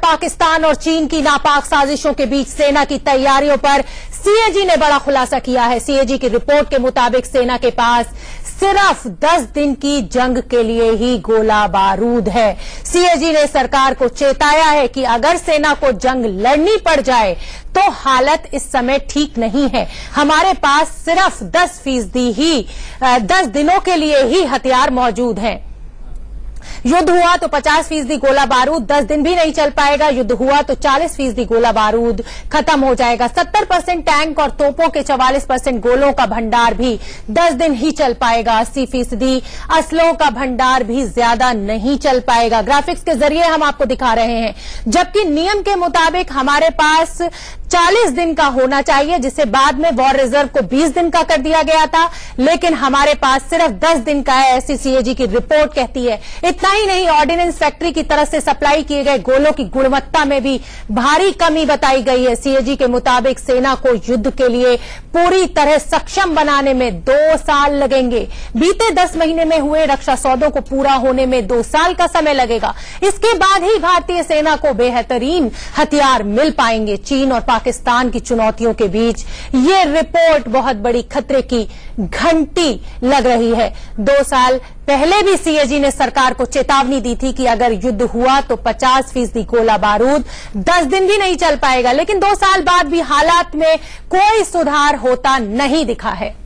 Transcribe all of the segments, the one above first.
पाकिस्तान और चीन की नापाक साजिशों के बीच सेना की तैयारियों पर सीएजी ने बड़ा खुलासा किया है। सीएजी की रिपोर्ट के मुताबिक सेना के पास सिर्फ 10 दिन की जंग के लिए ही गोला बारूद है। सीएजी ने सरकार को चेताया है कि अगर सेना को जंग लड़नी पड़ जाए तो हालत इस समय ठीक नहीं है। हमारे पास सिर्फ 10 दिनों के लिए ही हथियार मौजूद हैं। युद्ध हुआ तो 50% गोला बारूद 10 दिन भी नहीं चल पाएगा। युद्ध हुआ तो 40% गोला बारूद खत्म हो जाएगा। 70% टैंक और तोपों के 44% गोलों का भंडार भी 10 दिन ही चल पाएगा। 80% असलों का भंडार भी ज्यादा नहीं चल पाएगा। ग्राफिक्स के जरिए हम आपको दिखा रहे हैं, जबकि नियम के मुताबिक हमारे पास 40 दिन का होना चाहिए, जिसे बाद में वॉर रिजर्व को 20 दिन का कर दिया गया था, लेकिन हमारे पास सिर्फ 10 दिन का है, ऐसी सीएजी की रिपोर्ट कहती है। इतना ही नहीं, ऑर्डिनेंस फैक्ट्री की तरफ से सप्लाई किए गए गोलों की गुणवत्ता में भी भारी कमी बताई गई है। सीएजी के मुताबिक सेना को युद्ध के लिए पूरी तरह सक्षम बनाने में 2 साल लगेंगे। बीते 10 महीने में हुए रक्षा सौदों को पूरा होने में 2 साल का समय लगेगा। इसके बाद ही भारतीय सेना को बेहतरीन हथियार मिल पाएंगे। चीन और पाकिस्तान की चुनौतियों के बीच ये रिपोर्ट बहुत बड़ी खतरे की घंटी लग रही है। 2 साल पहले भी सीएजी ने सरकार को चेतावनी दी थी कि अगर युद्ध हुआ तो 50% गोला बारूद 10 दिन भी नहीं चल पाएगा, लेकिन 2 साल बाद भी हालात में कोई सुधार होता नहीं दिखा है।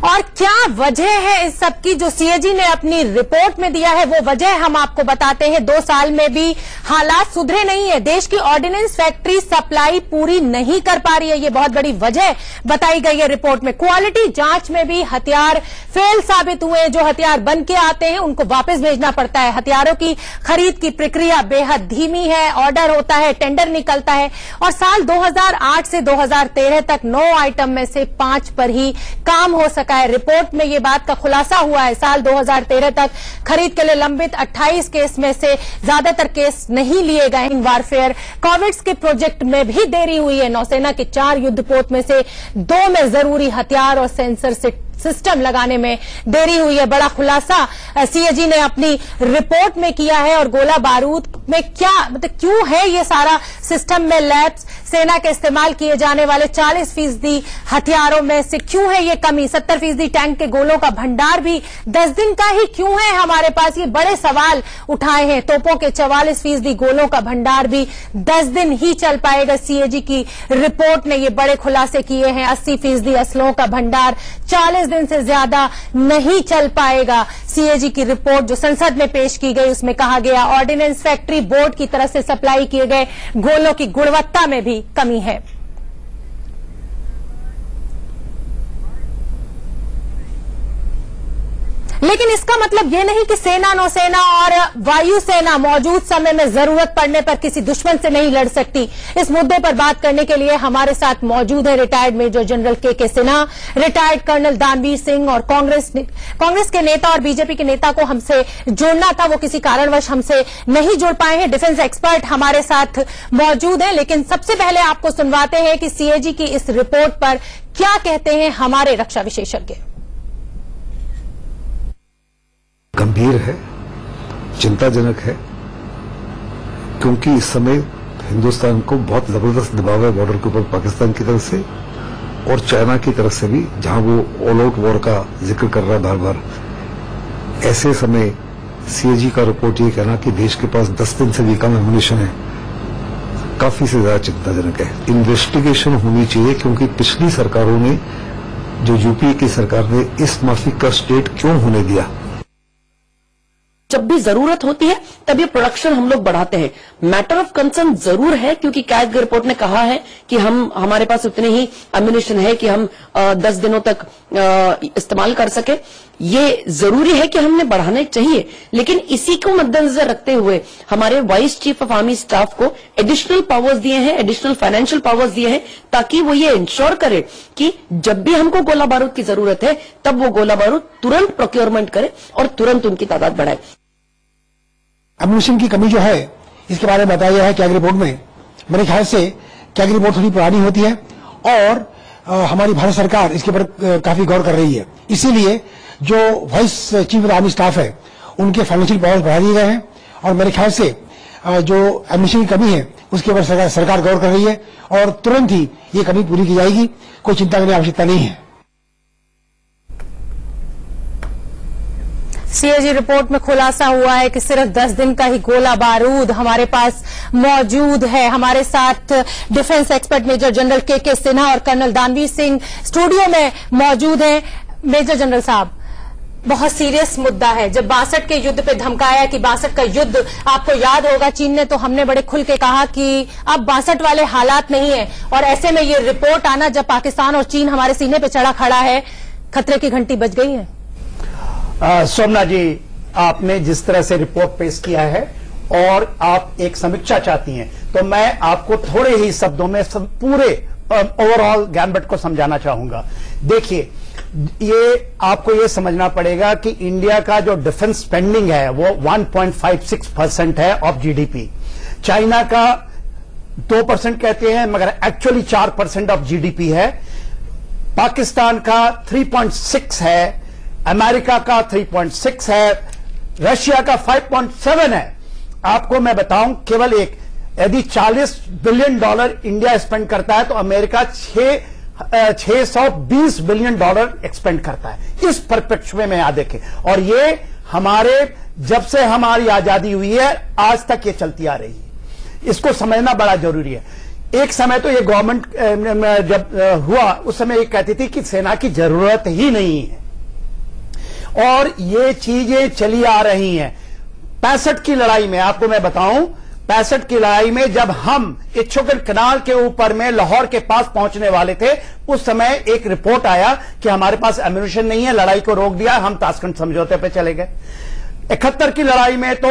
और क्या वजह है इस सब की जो सीएजी ने अपनी रिपोर्ट में दिया है, वो वजह हम आपको बताते हैं। 2 साल में भी हालात सुधरे नहीं है। देश की ऑर्डिनेंस फैक्ट्री सप्लाई पूरी नहीं कर पा रही है, ये बहुत बड़ी वजह बताई गई है रिपोर्ट में। क्वालिटी जांच में भी हथियार फेल साबित हुए। जो हथियार बन के आते हैं उनको वापस भेजना पड़ता है। हथियारों की खरीद की प्रक्रिया बेहद धीमी है। ऑर्डर होता है, टेंडर निकलता है, और साल 2008 से 2013 तक 9 आइटम में से 5 पर ही काम हो सका है। रिपोर्ट में यह बात का खुलासा हुआ है। साल 2013 तक खरीद के लिए लंबित 28 केस में से ज्यादातर केस नहीं लिए गए। वारफेयर कॉर्वेट्स के प्रोजेक्ट में भी देरी हुई है। नौसेना के 4 युद्धपोत में से 2 में जरूरी हथियार और सेंसर सिस्टम लगाने में देरी हुई है। बड़ा खुलासा सीएजी ने अपनी रिपोर्ट में किया है। और गोला बारूद में क्या क्यों है ये सारा सिस्टम में लैप्स, सेना के इस्तेमाल किए जाने वाले 40% हथियारों में से क्यों है ये कमी, 70% टैंक के गोलों का भंडार भी 10 दिन का ही क्यों है हमारे पास, ये बड़े सवाल उठाए हैं। तोपों के 44% गोलों का भंडार भी 10 दिन ही चल पाएगा। सीएजी की रिपोर्ट ने ये बड़े खुलासे किए हैं। 80% असलों का भंडार 40 दिन से ज्यादा नहीं चल पाएगा। सीएजी की रिपोर्ट जो संसद में पेश की गई उसमें कहा गया ऑर्डिनेंस फैक्ट्री बोर्ड की तरफ से सप्लाई किए गए गोलों की गुणवत्ता में भी कमी है। लेकिन इसका मतलब यह नहीं कि सेना, नौसेना और वायुसेना मौजूद समय में जरूरत पड़ने पर किसी दुश्मन से नहीं लड़ सकती। इस मुद्दे पर बात करने के लिए हमारे साथ मौजूद है रिटायर्ड मेजर जनरल के सिन्हा, रिटायर्ड कर्नल दानवीर सिंह, और कांग्रेस के नेता और बीजेपी के नेता को हमसे जुड़ना था, वो किसी कारणवश हमसे नहीं जुड़ पाए हैं। डिफेंस एक्सपर्ट हमारे साथ मौजूद है। लेकिन सबसे पहले आपको सुनवाते हैं कि सीएजी की इस रिपोर्ट पर क्या कहते हैं हमारे रक्षा विशेषज्ञ। गंभीर है, चिंताजनक है, क्योंकि इस समय हिंदुस्तान को बहुत जबरदस्त दबाव है बॉर्डर के ऊपर पाकिस्तान की तरफ से और चाइना की तरफ से भी, जहां वो ऑल आउट वॉर का जिक्र कर रहा है बार बार। ऐसे समय सीएजी का रिपोर्ट ये कहना कि देश के पास 10 दिन से भी कम एमुनिशन है, काफी से ज्यादा चिंताजनक है। इन्वेस्टिगेशन होनी चाहिए, क्योंकि पिछली सरकारों ने, जो यूपीए की सरकार ने, इस माफिक का स्टेट क्यों होने दिया। जब भी जरूरत होती है तभी प्रोडक्शन हम लोग बढ़ाते हैं। मैटर ऑफ कंसर्न जरूर है, क्योंकि कैग रिपोर्ट ने कहा है कि हमारे पास उतने ही एम्युनिशन है कि हम 10 दिनों तक इस्तेमाल कर सके। ये जरूरी है कि हमने बढ़ाने चाहिए, लेकिन इसी को मद्देनजर रखते हुए हमारे vice chief of army staff को एडिशनल पावर्स दिए हैं, एडिशनल फाइनेंशियल पावर्स दिए हैं, ताकि वो ये इंश्योर करे कि जब भी हमको गोला बारूद की जरूरत है तब वो गोला बारूद तुरंत प्रोक्योरमेंट करे और तुरंत उनकी तादाद बढ़ाए। एम्युनिशन की कमी जो है इसके बारे में बताया गया है कैग रिपोर्ट में। मेरे ख्याल से कैग रिपोर्ट थोड़ी पुरानी होती है और हमारी भारत सरकार इसके ऊपर काफी गौर कर रही है। इसीलिए जो vice chief of army staff है उनके फाइनेंशियल पावर्स बढ़ा दिए गए हैं और मेरे ख्याल से जो एमिशन की कमी है उसके ऊपर सरकार गौर कर रही है और तुरंत ही ये कमी पूरी की जाएगी। कोई चिंता करने की आवश्यकता नहीं है। सीएजी रिपोर्ट में खुलासा हुआ है कि सिर्फ 10 दिन का ही गोला बारूद हमारे पास मौजूद है। हमारे साथ डिफेंस एक्सपर्ट मेजर जनरल के सिन्हा और कर्नल दानवीर सिंह स्टूडियो में मौजूद हैं। मेजर जनरल साहब, बहुत सीरियस मुद्दा है। जब 62 के युद्ध पे धमकाया कि 62 का युद्ध, आपको याद होगा चीन ने तो हमने बड़े खुल के कहा कि अब 62 वाले हालात नहीं है, और ऐसे में ये रिपोर्ट आना जब पाकिस्तान और चीन हमारे सीने पे चढ़ा खड़ा है, खतरे की घंटी बज गई है। सोमना जी, आपने जिस तरह से रिपोर्ट पेश किया है और आप एक समीक्षा चाहती हैं, तो मैं आपको थोड़े ही शब्दों में पूरे ओवरऑल गैम्बिट को समझाना चाहूंगा। देखिए, ये आपको ये समझना पड़ेगा कि इंडिया का जो डिफेंस स्पेंडिंग है वो 1.56% है ऑफ जीडीपी। चाइना का 2% कहते हैं, मगर एक्चुअली 4% ऑफ जीडीपी है। पाकिस्तान का 3.6 है, अमेरिका का 3.6 है, रशिया का 5.7 है। आपको मैं बताऊं, केवल एक, यदि $40 बिलियन इंडिया स्पेंड करता है तो अमेरिका 620 बिलियन एक्सपेंड करता है। इस परिप्रेक्ष्य में आप देखें, और ये हमारे जब से हमारी आजादी हुई है आज तक ये चलती आ रही है। इसको समझना बड़ा जरूरी है। एक समय तो ये गवर्नमेंट जब हुआ उस समय ये कहती थी कि सेना की जरूरत ही नहीं है, और ये चीजें चली आ रही हैं। 65 की लड़ाई में आपको मैं बताऊं, 65 की लड़ाई में जब हम इच्छुकन कनाल के ऊपर में लाहौर के पास पहुंचने वाले थे, उस समय एक रिपोर्ट आया कि हमारे पास एम्यूनिशन नहीं है, लड़ाई को रोक दिया, हम ताशकंद समझौते पे चले गए। 71 की लड़ाई में तो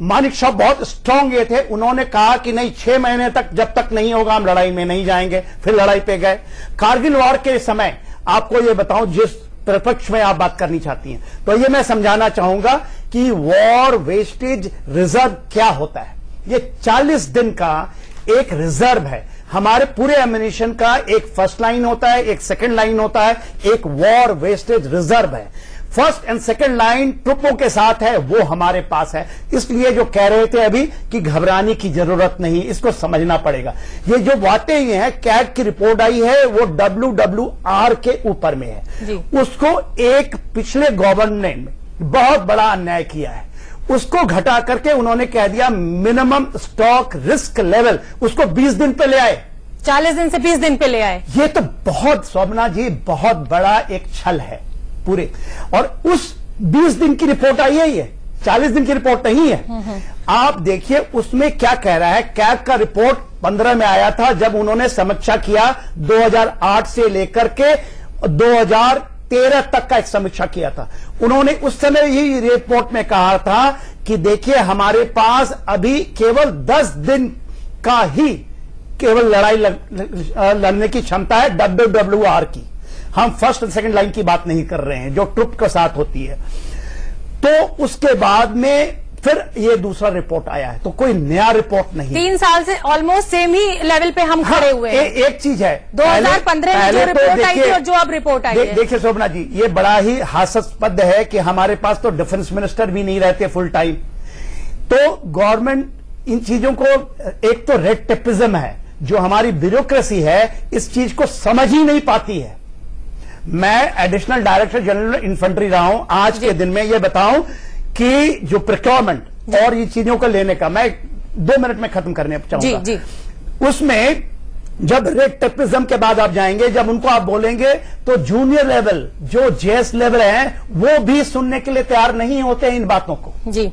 मानिक शॉ बहुत स्ट्रांग ये थे, उन्होंने कहा कि नहीं, 6 महीने तक जब तक नहीं होगा हम लड़ाई में नहीं जाएंगे, फिर लड़ाई पे गए। कारगिल वॉर के समय आपको ये बताऊं, जिस परिप्रेक्ष में आप बात करनी चाहती हैं, तो ये मैं समझाना चाहूंगा कि वॉर वेस्टेज रिजर्व क्या होता है। ये 40 दिन का एक रिजर्व है। हमारे पूरे एम्यूनिशन का एक फर्स्ट लाइन होता है, एक सेकंड लाइन होता है, एक वॉर वेस्टेज रिजर्व है। फर्स्ट एंड सेकंड लाइन ट्रुपों के साथ है, वो हमारे पास है। इसलिए जो कह रहे थे अभी कि घबराने की जरूरत नहीं, इसको समझना पड़ेगा। ये जो बातें ये है, कैग की रिपोर्ट आई है, वो WWR के ऊपर में है। उसको एक पिछले गवर्नमेंट ने बहुत बड़ा अन्याय किया है, उसको घटा करके उन्होंने कह दिया मिनिमम स्टॉक रिस्क लेवल, उसको 20 दिन पे ले आए, 40 दिन से 20 दिन पे ले आए। ये तो बहुत, शोभना जी, बहुत बड़ा एक छल है पूरे। और उस 20 दिन की रिपोर्ट आई है, ये 40 दिन की रिपोर्ट नहीं है। आप देखिए उसमें क्या कह रहा है। कैग का रिपोर्ट 15 में आया था, जब उन्होंने समीक्षा किया 2008 से लेकर के 2013 तक का एक समीक्षा किया था। उन्होंने उस समय ही रिपोर्ट में कहा था कि देखिए हमारे पास अभी केवल 10 दिन का ही केवल लड़ाई लड़ने की क्षमता है WWR की। हम फर्स्ट और सेकंड लाइन की बात नहीं कर रहे हैं जो ट्रुप के साथ होती है। तो उसके बाद में फिर ये दूसरा रिपोर्ट आया है, तो कोई नया रिपोर्ट नहीं। 3 साल से ऑलमोस्ट सेम ही लेवल पे हम खड़े हुए हैं। एक चीज है, 2015 में जो रिपोर्ट आई थी और जो अब रिपोर्ट आई है। देखिए शोभना जी, ये बड़ा ही हास्यास्पद है कि हमारे पास तो डिफेंस मिनिस्टर भी नहीं रहते फुल टाइम। तो गवर्नमेंट इन चीजों को, एक तो रेड टेपिज्म है, जो हमारी ब्यूरोक्रेसी है, इस चीज को समझ ही नहीं पाती है। मैं एडिशनल डायरेक्टर जनरल इन्फेंट्री रहा हूं। आज के दिन में ये बताऊं कि जो प्रोक्योरमेंट और ये चीजों को लेने का, मैं 2 मिनट में खत्म करने चाहूंगा। जी। उसमें जब रेड टेपिज्म के बाद आप जाएंगे, जब उनको आप बोलेंगे तो जूनियर लेवल, जो जेएस लेवल है, वो भी सुनने के लिए तैयार नहीं होते इन बातों को। जी।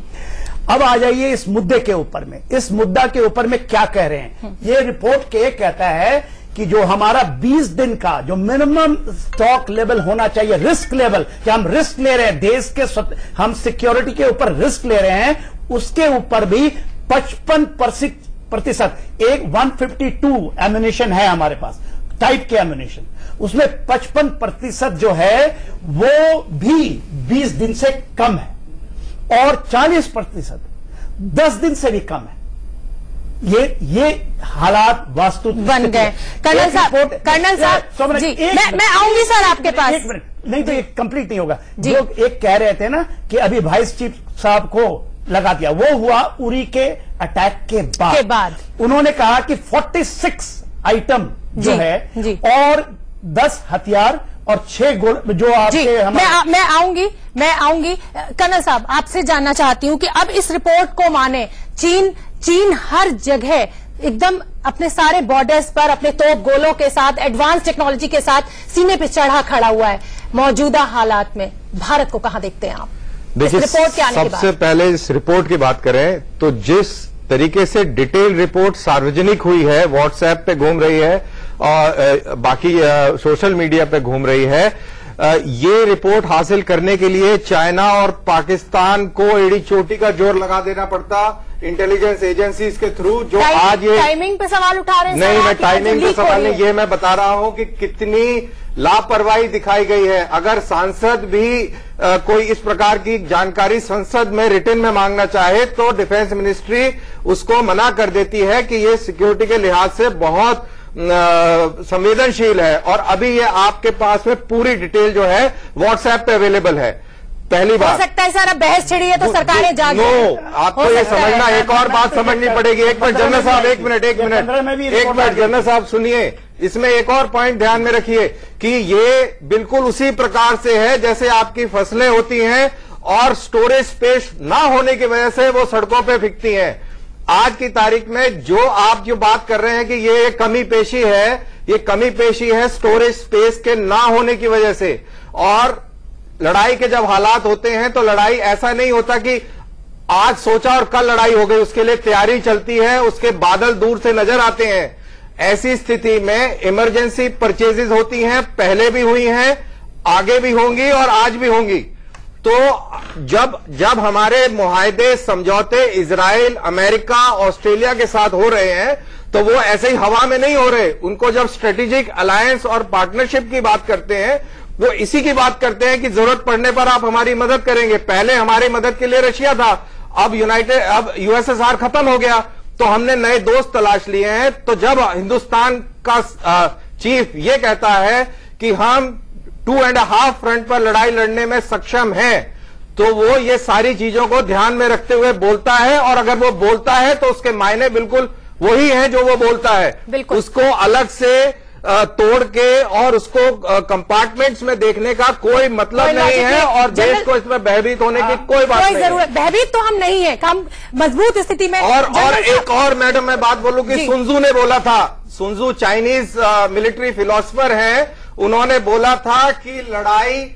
अब आ जाइए इस मुद्दे के ऊपर में। इस मुद्दा के ऊपर में क्या कह रहे हैं। ये रिपोर्ट के कहता है कि जो हमारा 20 दिन का जो मिनिमम स्टॉक लेवल होना चाहिए, रिस्क लेवल, कि हम रिस्क ले रहे हैं, देश के हम सिक्योरिटी के ऊपर रिस्क ले रहे हैं, उसके ऊपर भी 55%, एक 152 एम्यूनिशन है हमारे पास, टाइप के एम्यूनिशन, उसमें 55% जो है वो भी 20 दिन से कम है, और 40% 10 दिन से भी कम है। ये हालात वास्तु बन गए। कर्नल साहब जी, मैं आऊंगी सर आपके पास। नहीं तो ये कंप्लीट नहीं होगा। जो एक कह रहे थे ना कि अभी वाइस चीफ साहब को लगा दिया। वो हुआ उरी के अटैक के बाद उन्होंने कहा कि 46 आइटम जो है और 10 हथियार और 6 गोल जो आपके मैं आऊंगी कर्नल साहब, आपसे जानना चाहती हूं कि अब इस रिपोर्ट को माने चीन हर जगह एकदम अपने सारे बॉर्डर्स पर अपने तोप गोलों के साथ एडवांस टेक्नोलॉजी के साथ सीने पे चढ़ा खड़ा हुआ है। मौजूदा हालात में भारत को कहां देखते हैं आप? देखिए, रिपोर्ट के आने के बाद सबसे पहले इस रिपोर्ट की बात करें तो जिस तरीके से डिटेल रिपोर्ट सार्वजनिक हुई है, व्हाट्सएप पे घूम रही है और बाकी सोशल मीडिया पे घूम रही है, ये रिपोर्ट हासिल करने के लिए चाइना और पाकिस्तान को एड़ी चोटी का जोर लगा देना पड़ता इंटेलिजेंस एजेंसीज के थ्रू, जो आज ये टाइमिंग पे सवाल उठा रहे हैं। नहीं, मैं टाइमिंग पे सवाल नहीं, ये मैं बता रहा हूं कि कितनी लापरवाही दिखाई गई है। अगर सांसद भी कोई इस प्रकार की जानकारी संसद में रिटन में मांगना चाहे तो डिफेंस मिनिस्ट्री उसको मना कर देती है कि ये सिक्योरिटी के लिहाज से बहुत संवेदनशील है। और अभी ये आपके पास में पूरी डिटेल जो है व्हाट्सएप पे अवेलेबल है। पहली बात, हो सकता है सर अब बहस छिड़ी है तो सरकारें जागे। आपको ये समझना, एक और बात समझनी पड़ेगी। एक मिनट जनरल साहब, एक मिनट जनरल साहब सुनिए, इसमें एक और पॉइंट ध्यान में रखिए कि ये बिल्कुल उसी प्रकार से है जैसे आपकी फसलें होती हैं और स्टोरेज स्पेस ना होने की वजह से वो सड़कों पे बिकती हैं। आज की तारीख में जो बात कर रहे हैं कि ये कमी पेशी है, ये कमी पेशी है स्टोरेज स्पेस के ना होने की वजह से। और लड़ाई के जब हालात होते हैं तो लड़ाई ऐसा नहीं होता कि आज सोचा और कल लड़ाई हो गई, उसके लिए तैयारी चलती है, उसके बादल दूर से नजर आते हैं। ऐसी स्थिति में इमरजेंसी परचेजेज होती हैं, पहले भी हुई हैं, आगे भी होंगी और आज भी होंगी। तो जब हमारे मुआहदे समझौते इजराइल, अमेरिका, ऑस्ट्रेलिया के साथ हो रहे हैं तो वो ऐसे ही हवा में नहीं हो रहे। उनको जब स्ट्रेटेजिक अलायंस और पार्टनरशिप की बात करते हैं वो इसी की बात करते हैं कि जरूरत पड़ने पर आप हमारी मदद करेंगे। पहले हमारी मदद के लिए रशिया था, अब यूएसएसआर खत्म हो गया तो हमने नए दोस्त तलाश लिए हैं। तो जब हिंदुस्तान का चीफ ये कहता है कि हम 2.5 फ्रंट पर लड़ाई लड़ने में सक्षम हैं, तो वो ये सारी चीजों को ध्यान में रखते हुए बोलता है। और अगर वो बोलता है तो उसके मायने बिल्कुल वही हैं जो वो बोलता है। उसको अलग से तोड़ के और उसको कंपार्टमेंट्स में देखने का कोई मतलब नहीं है और देश को इसमें भयभीत होने की कोई बात नहीं है। भयभीत तो हम नहीं है, हम मजबूत स्थिति में। और एक और मैडम मैं बात बोलूं कि सुनजू ने बोला था, सुनजू चाइनीज मिलिट्री फिलोसफर हैं, उन्होंने बोला था कि लड़ाई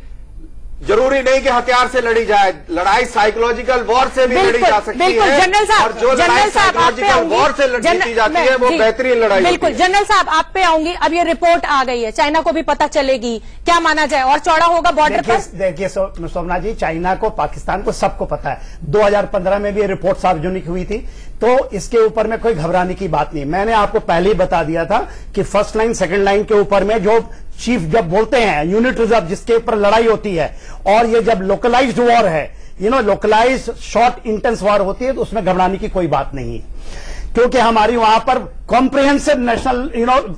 जरूरी नहीं कि हथियार से लड़ी जाए, लड़ाई साइकोलॉजिकल वॉर से भी लड़ी जा सकती है। जनरल साहब, और जो लड़ाई साइकोलॉजिकल वॉर से जीती जाती है वो बेहतरीन लड़ाई। बिल्कुल जनरल साहब, आप पे आऊंगी। अब ये रिपोर्ट आ गई है, चाइना को भी पता चलेगी, क्या माना जाए और चौड़ा होगा बॉर्डर पर? देखिए सोमनाथ जी, चाइना को, पाकिस्तान को सबको पता है। 2015 में भी ये रिपोर्ट सार्वजनिक हुई थी, तो इसके ऊपर में कोई घबराने की बात नहीं। मैंने आपको पहले ही बता दिया था कि फर्स्ट लाइन सेकंड लाइन के ऊपर में जो चीफ जब बोलते हैं यूनिट रिजर्व जिसके ऊपर लड़ाई होती है, और ये जब लोकलाइज्ड वॉर है, लोकलाइज्ड शॉर्ट इंटेंस वॉर होती है, तो उसमें घबराने की कोई बात नहीं है, क्योंकि हमारी वहां पर कॉम्प्रिहेंसिव नेशनल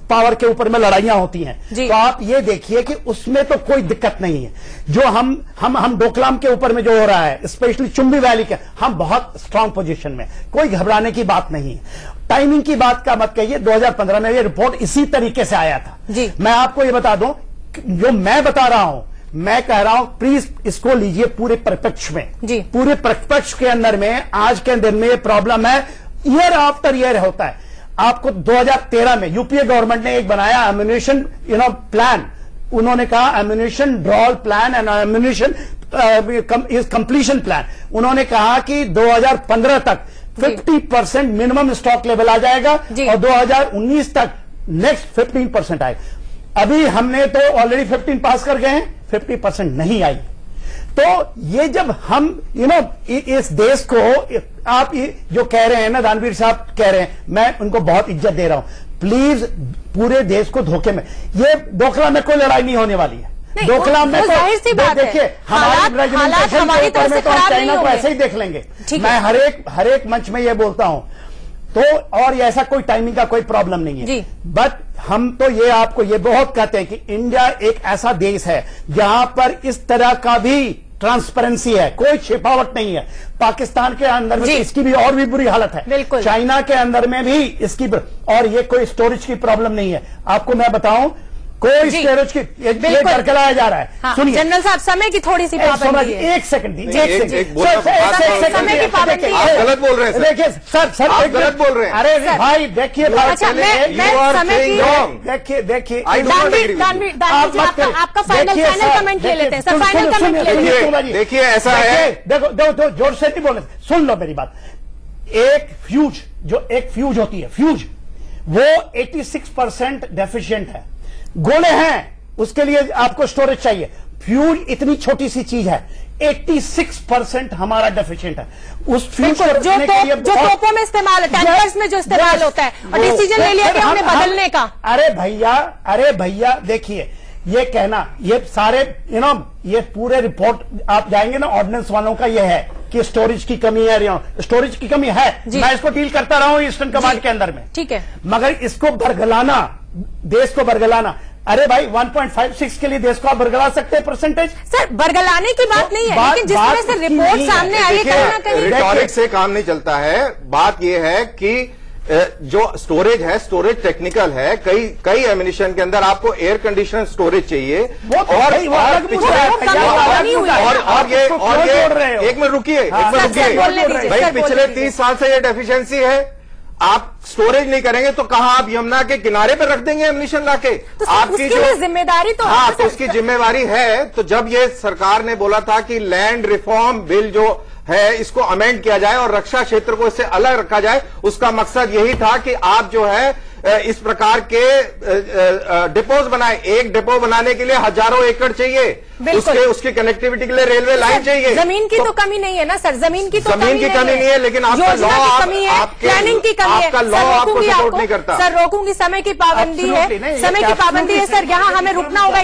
पावर के ऊपर में लड़ाइयां होती हैं। तो आप ये देखिए कि उसमें तो कोई दिक्कत नहीं है। जो हम डोकलाम के ऊपर में जो हो रहा है, स्पेशली चुंबी वैली के, हम बहुत स्ट्रांग पोजीशन में, कोई घबराने की बात नहीं है। टाइमिंग की बात का मत कहिए, 2015 में ये रिपोर्ट इसी तरीके से आया था। मैं आपको ये बता दूं, जो मैं बता रहा हूं, मैं कह रहा हूं प्लीज इसको लीजिए पूरे परिप्रेक्ष्य में। पूरे परिप्रेक्ष्य के अंदर में आज के दिन में ये प्रॉब्लम है, ईयर आफ्टर ईयर होता है। आपको 2013 में यूपीए गवर्नमेंट ने एक बनाया एम्यूनिशन प्लान, उन्होंने कहा ammunition drawl plan and ammunition completion plan. उन्होंने कहा कि 2015 तक 50% मिनिमम स्टॉक लेवल आ जाएगा और 2019 तक नेक्स्ट 15% आएगा। अभी हमने तो ऑलरेडी 15 पास कर गए हैं, 50% नहीं आई। तो ये जब हम इस देश को आप जो कह रहे हैं ना, दानवीर साहब कह रहे हैं, मैं उनको बहुत इज्जत दे रहा हूं। प्लीज पूरे देश को धोखे में, ये डोकलाम में कोई लड़ाई नहीं होने वाली है। डोकलाम में तो देखिए हमारी रेजिमेंटेशन के ऊपर में तो हम चाइना को ऐसे ही देख लेंगे। मैं हर एक मंच में ये बोलता हूं, तो और ऐसा कोई टाइमिंग का कोई प्रॉब्लम नहीं है। बट हम तो ये आपको ये बहुत कहते हैं कि इंडिया एक ऐसा देश है जहां पर इस तरह का भी ट्रांसपेरेंसी है, कोई छिपावट नहीं है। पाकिस्तान के अंदर में इसकी भी और भी बुरी हालत है, बिल्कुल। चाइना के अंदर में भी इसकी, और ये कोई स्टोरेज की प्रॉब्लम नहीं है। आपको मैं बताऊं, कोई स्टोरेज की ये बरकरार जा रहा है। हाँ, सुनिए जनरल साहब, समय की थोड़ी सी पाबंदी है। एक सेकंड दीजिए, एक एक सेकंड, समय की पाबंदी आप है। गलत बोल रहे हैं देखिए सर, आप गलत बोल रहे हैं। अरे भाई देखिए, अच्छा, मैं समय की देखिए आपका फाइनल कमेंट ले लेते हैं सर, फाइनल कमेंट ले लेते हैं। देखिए ऐसा है, देखो जोर से नहीं बोले, सुन लो मेरी बात। एक फ्यूज होती है, फ्यूज वो 86% डेफिशिएंट है। गोले हैं, उसके लिए आपको स्टोरेज चाहिए। फ्यूज इतनी छोटी सी चीज है, 86% हमारा डेफिशिएंट है। उस फ्यूज को जो तोपों में इस्तेमाल है, टैंकर्स में जो इस्तेमाल होता है, और डिसीजन ले लिया कि हमने बदलने का। अरे भैया देखिए, ये कहना, ये सारे ये पूरे रिपोर्ट आप जाएंगे ना, ऑर्डिनेंस वालों का ये है कि स्टोरेज की कमी है, स्टोरेज की कमी है। मैं इसको डील करता रहा हूं ईस्टर्न कमांड के अंदर में, ठीक है, मगर इसको बरगलाना, देश को बरगलाना, अरे भाई 1.56 के लिए देश को आप बरगला सकते हैं परसेंटेज? सर बरगलाने की बात नहीं है, लेकिन जिस तरह से रिपोर्ट सामने आई है, कहीं ना कहीं रिटॉरिक से काम नहीं चलता है। बात यह है कि जो स्टोरेज है, स्टोरेज टेक्निकल है। कई एमिनिशन के अंदर आपको एयर कंडीशनर स्टोरेज चाहिए, और ये एक मिनट रुकिए, भाई पिछले 30 साल से ये डेफिशिएंसी है। आप स्टोरेज नहीं करेंगे तो कहां आप यमुना के किनारे पर रख देंगे एमिनिशन लाके? तो आपकी जो जिम्मेदारी तो, हाँ, तो उसकी जिम्मेवारी है। तो जब ये सरकार ने बोला था कि लैंड रिफॉर्म बिल जो है इसको अमेंड किया जाए और रक्षा क्षेत्र को इससे अलग रखा जाए, उसका मकसद यही था कि आप जो है इस प्रकार के डिपोज बनाए। एक डिपो बनाने के लिए हजारों एकड़ चाहिए, उसकी कनेक्टिविटी के लिए रेलवे लाइन चाहिए। जमीन की तो कमी नहीं है ना सर, जमीन की कमी नहीं है, लेकिन आपका लॉ, प्लानिंग की कमी है। आपका लॉ आपको सपोर्ट नहीं करता। सर रोकूंगी, समय की पाबंदी है, समय की पाबंदी है सर, यहाँ हमें रुकना होगा।